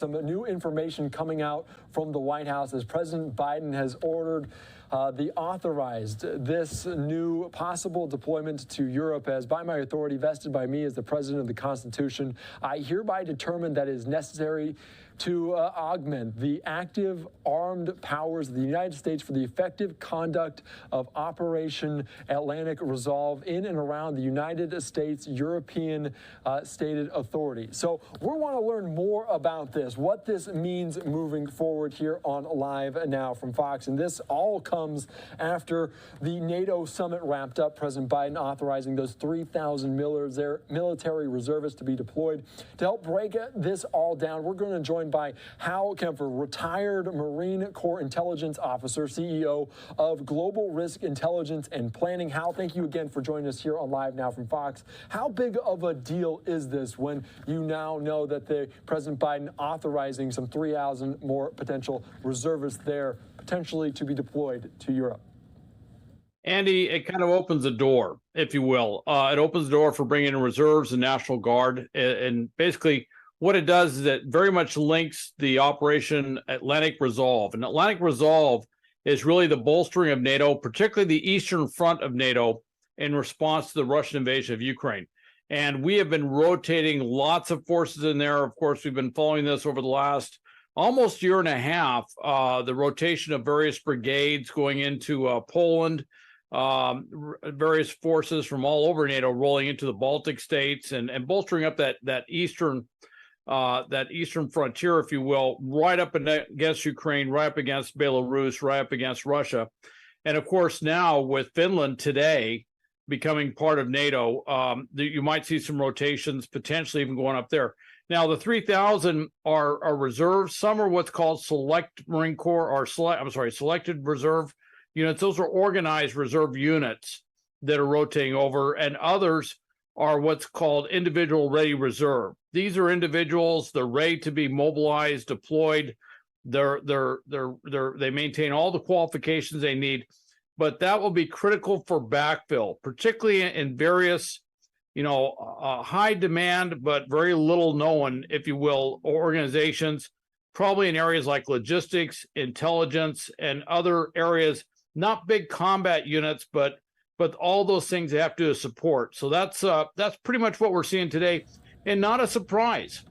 Some new information coming out from the White House as President Biden has ordered the authorized, this new possible deployment to Europe as by my authority vested by me as the President of the Constitution, I hereby determine that it is necessary to augment the active armed powers of the United States for the effective conduct of Operation Atlantic Resolve in and around the United States European stated authority. So we want to learn more about this, what this means moving forward here on Live Now from Fox. And this all comes after the NATO Summit wrapped up, President Biden authorizing those 3,000 military reservists to be deployed. To help break this all down, we're going to join by Hal Kempfer, retired Marine Corps intelligence officer, CEO of Global Risk Intelligence and Planning. Hal, thank you again for joining us here on Live Now from Fox. How big of a deal is this when you now know that President Biden authorizing some 3,000 more potential reservists there, potentially to be deployed to Europe? Andy, it kind of opens the door, if you will. It opens the door for bringing in reserves and National Guard. And basically, what it does is it very much links the Operation Atlantic Resolve. And Atlantic Resolve is really the bolstering of NATO, particularly the eastern front of NATO, in response to the Russian invasion of Ukraine. And we have been rotating lots of forces in there. Of course, we've been following this over the last almost year and a half, the rotation of various brigades going into Poland, various forces from all over NATO rolling into the Baltic states and bolstering up that eastern frontier, if you will, right up against Ukraine, right up against Belarus, right up against Russia. And of course, now with Finland today becoming part of NATO, you might see some rotations potentially even going up there. Now, the 3,000 are reserves. Some are what's called select Marine Corps or selected reserve units. Those are organized reserve units that are rotating over, and others are what's called individual ready reserve. These are individuals, they're ready to be mobilized, deployed. They maintain all the qualifications they need, but that will be critical for backfill, particularly in various, high demand, but very little known, if you will, organizations, probably in areas like logistics, intelligence, and other areas, not big combat units, but all those things they have to do is support. So that's pretty much what we're seeing today, and not a surprise.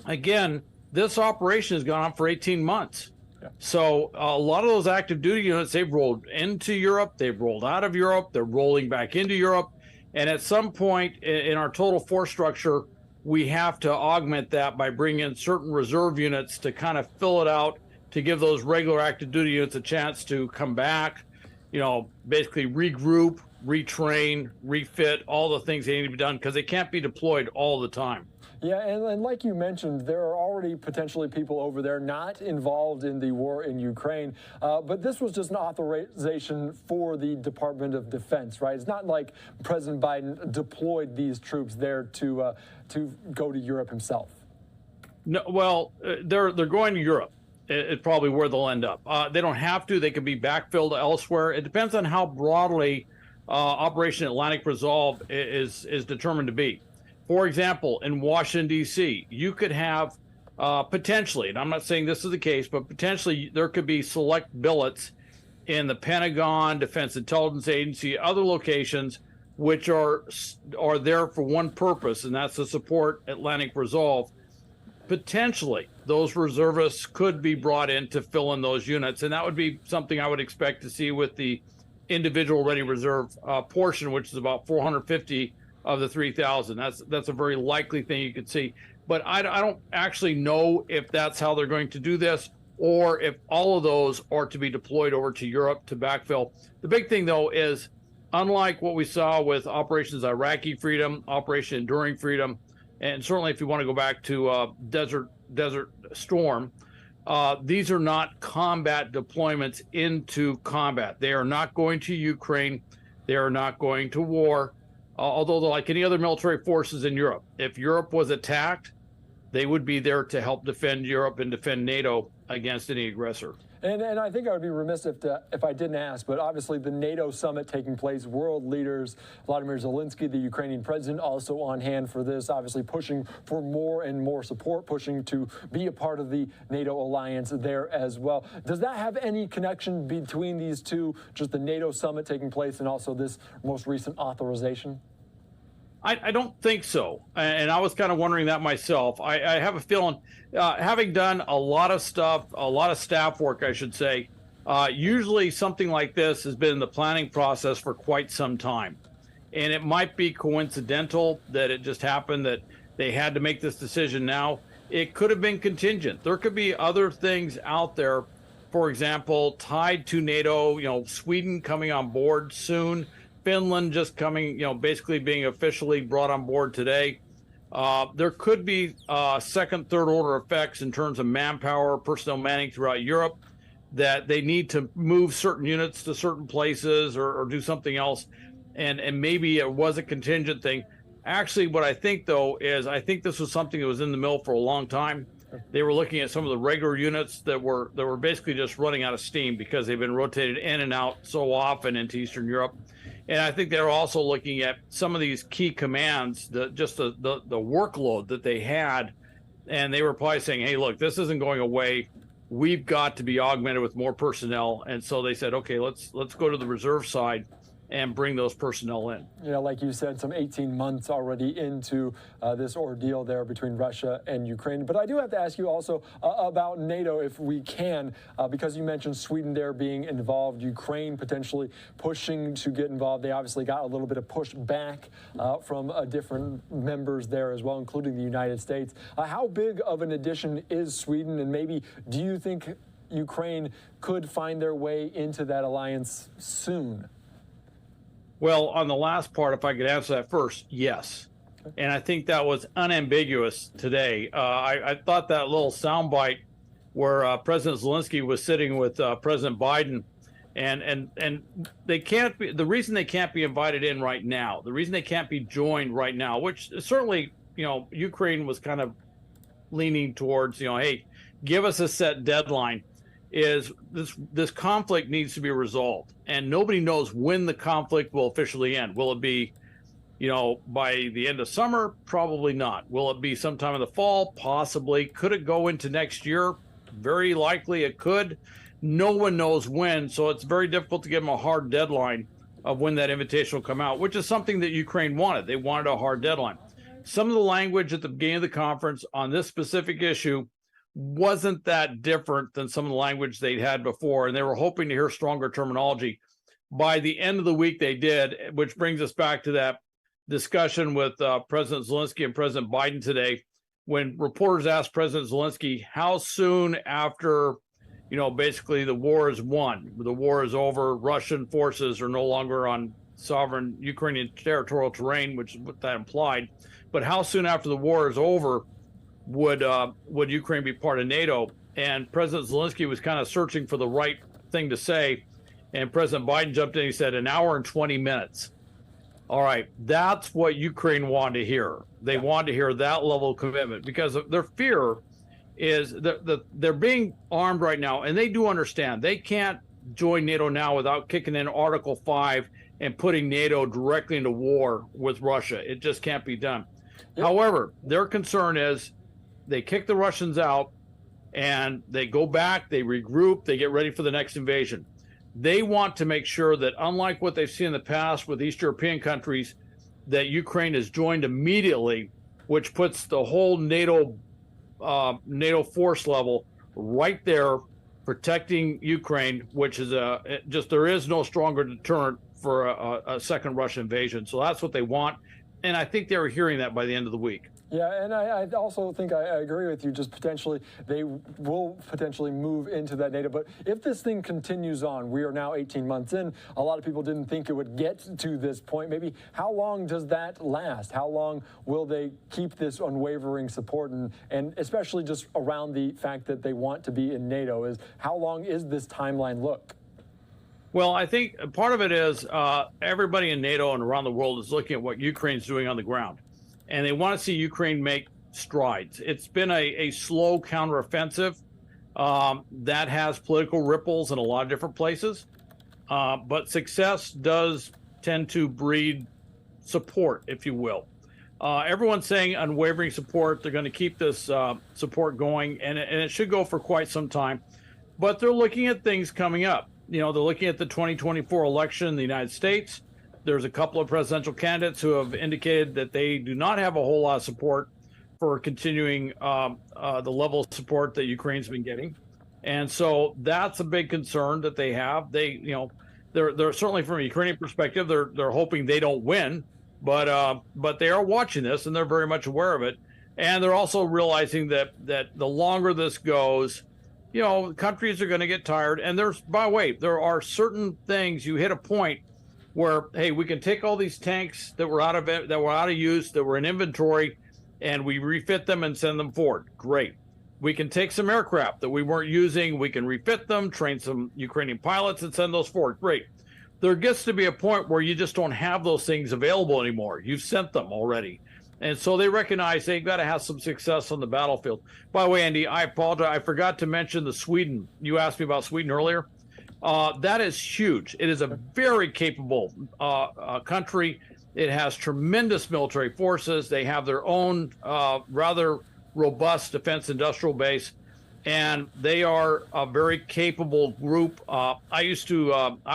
Again, this operation has gone on for 18 months. Yeah. So a lot of those active duty units, they've rolled into Europe, they've rolled out of Europe, they're rolling back into Europe. And at some point in our total force structure, we have to augment that by bringing in certain reserve units to kind of fill it out, to give those regular active duty units a chance to come back, basically regroup, retrain, refit, all the things they need to be done, because they can't be deployed all the time. Yeah, and like you mentioned, there are already potentially people over there not involved in the war in Ukraine, but this was just an authorization for the Department of Defense, right? It's not like President Biden deployed these troops there to go to Europe himself. No, well, they're going to Europe. It's probably where they'll end up. They don't have to. They can be backfilled elsewhere. It depends on how broadly Operation Atlantic Resolve is determined to be. For example, in Washington, D.C., you could have potentially, and I'm not saying this is the case, but potentially there could be select billets in the Pentagon, Defense Intelligence Agency, other locations which are there for one purpose, and that's to support Atlantic Resolve. Potentially, those reservists could be brought in to fill in those units, and that would be something I would expect to see with the individual ready reserve portion, which is about 450 of the 3,000. That's a very likely thing you could see. But I don't actually know if that's how they're going to do this, or if all of those are to be deployed over to Europe to backfill. The big thing, though, is unlike what we saw with Operations Iraqi Freedom, Operation Enduring Freedom, and certainly if you want to go back to Desert Storm, these are not combat deployments into combat. They are not going to Ukraine. They are not going to war. Although, like any other military forces in Europe, if Europe was attacked, they would be there to help defend Europe and defend NATO against any aggressor. And I think I would be remiss if I didn't ask, but obviously the NATO summit taking place, world leaders, Vladimir Zelensky, the Ukrainian president, also on hand for this, obviously pushing for more and more support, pushing to be a part of the NATO alliance there as well. Does that have any connection between these two, just the NATO summit taking place and also this most recent authorization? I don't think so. And I was kind of wondering that myself. I have a feeling, having done a lot of stuff, a lot of staff work, I should say, usually something like this has been in the planning process for quite some time. And it might be coincidental that it just happened that they had to make this decision now. It could have been contingent. There could be other things out there, for example, tied to NATO, Sweden coming on board soon. Finland just coming, basically being officially brought on board today. There could be second, third order effects in terms of manpower, personnel manning throughout Europe, that they need to move certain units to certain places or do something else. And maybe it was a contingent thing. Actually, what I think, though, is I think this was something that was in the mill for a long time. They were looking at some of the regular units that were basically just running out of steam because they've been rotated in and out so often into Eastern Europe. And I think they're also looking at some of these key commands, the workload that they had. And they were probably saying, hey, look, this isn't going away. We've got to be augmented with more personnel. And so they said, okay, let's go to the reserve side and bring those personnel in. Yeah, like you said, some 18 months already into this ordeal there between Russia and Ukraine. But I do have to ask you also about NATO, if we can, because you mentioned Sweden there being involved, Ukraine potentially pushing to get involved. They obviously got a little bit of pushback from different members there as well, including the United States. How big of an addition is Sweden? And maybe do you think Ukraine could find their way into that alliance soon? Well, on the last part, if I could answer that first, yes. And I think that was unambiguous today. I thought that little soundbite where President Zelensky was sitting with President Biden, and they can't be, the reason they can't be invited in right now, the reason they can't be joined right now, which certainly, Ukraine was kind of leaning towards, hey, give us a set deadline, is this conflict needs to be resolved. And nobody knows when the conflict will officially end. Will it be, by the end of summer? Probably not. Will it be sometime in the fall? Possibly. Could it go into next year? Very likely it could. No one knows when, so it's very difficult to give them a hard deadline of when that invitation will come out, which is something that Ukraine wanted. They wanted a hard deadline. Some of the language at the beginning of the conference on this specific issue wasn't that different than some of the language they'd had before, and they were hoping to hear stronger terminology. By the end of the week, they did, which brings us back to that discussion with President Zelensky and President Biden today, when reporters asked President Zelensky how soon after, basically the war is won, the war is over, Russian forces are no longer on sovereign Ukrainian territorial terrain, which is what that implied, but how soon after the war is over would Ukraine be part of NATO? And President Zelensky was kind of searching for the right thing to say, and President Biden jumped in and he said, an hour and 20 minutes. All right, that's what Ukraine wanted to hear. They wanted to hear that level of commitment, because their fear is that they're being armed right now, and they do understand they can't join NATO now without kicking in Article 5 and putting NATO directly into war with Russia. It just can't be done. Yep. However, their concern is they kick the Russians out and they go back, they regroup, they get ready for the next invasion. They want to make sure that, unlike what they've seen in the past with East European countries, that Ukraine is joined immediately, which puts the whole NATO force level right there protecting Ukraine, which is there is no stronger deterrent for a second Russian invasion. So that's what they want. And I think they were hearing that by the end of the week. Yeah, and I also think I agree with you, just potentially they will potentially move into that NATO. But if this thing continues on, we are now 18 months in, a lot of people didn't think it would get to this point. Maybe how long does that last? How long will they keep this unwavering support? And especially just around the fact that they want to be in NATO, is how long is this timeline look? Well, I think part of it is everybody in NATO and around the world is looking at what Ukraine's doing on the ground, and they want to see Ukraine make strides. It's been a slow counteroffensive. That has political ripples in a lot of different places. But success does tend to breed support, if you will. Everyone's saying unwavering support. They're going to keep this support going, and it should go for quite some time. But they're looking at things coming up. They're looking at the 2024 election in the United States. There's a couple of presidential candidates who have indicated that they do not have a whole lot of support for continuing the level of support that Ukraine's been getting. And so that's a big concern that they have. They're certainly, from a Ukrainian perspective, they're hoping they don't win, but they are watching this and they're very much aware of it. And they're also realizing that the longer this goes, countries are going to get tired. And by the way, there are certain things. You hit a point where, hey, we can take all these tanks that were out of use, that were in inventory, and we refit them and send them forward. Great. We can take some aircraft that we weren't using, we can refit them, train some Ukrainian pilots and send those forward. Great. There gets to be a point where you just don't have those things available anymore. You've sent them already. And so they recognize they've got to have some success on the battlefield. By the way, Andy, I apologize. I forgot to mention the Sweden. You asked me about Sweden earlier. That is huge. It is a very capable country. It has tremendous military forces. They have their own rather robust defense industrial base, and they are a very capable group. I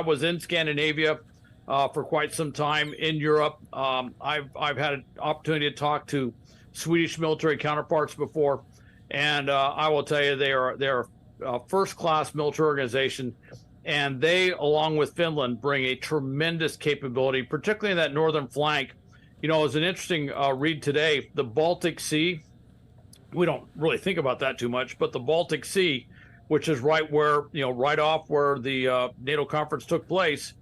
was in Scandinavia for quite some time, in Europe. I've had an opportunity to talk to Swedish military counterparts before, and I will tell you, they're a first-class military organization, and they, along with Finland, bring a tremendous capability, particularly in that northern flank. It was an interesting read today. The Baltic Sea, we don't really think about that too much, but the Baltic Sea, which is right off where the NATO conference took place.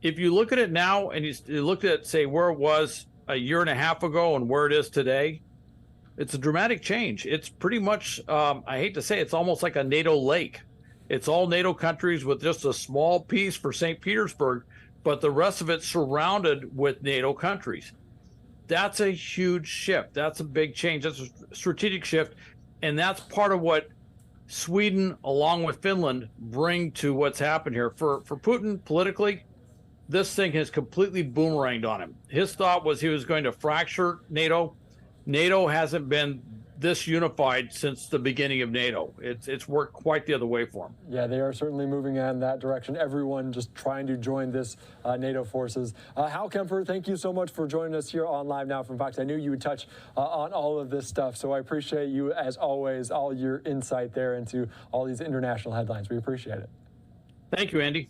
If you look at it now and you look at, say, where it was a year and a half ago and where it is today, it's a dramatic change. It's pretty much, I hate to say, it's almost like a NATO Lake. It's all NATO countries with just a small piece for St. Petersburg, but the rest of it surrounded with NATO countries. That's a huge shift. That's a big change. That's a strategic shift. And that's part of what Sweden, along with Finland, bring to what's happened here. For Putin, politically, this thing has completely boomeranged on him. His thought was he was going to fracture NATO. NATO hasn't been this unified since the beginning of NATO. It's worked quite the other way for them. Yeah, they are certainly moving in that direction. Everyone just trying to join this NATO forces. Hal Kemper, thank you so much for joining us here on Live Now from Fox. I knew you would touch on all of this stuff, so I appreciate you, as always, all your insight there into all these international headlines. We appreciate it. Thank you, Andy.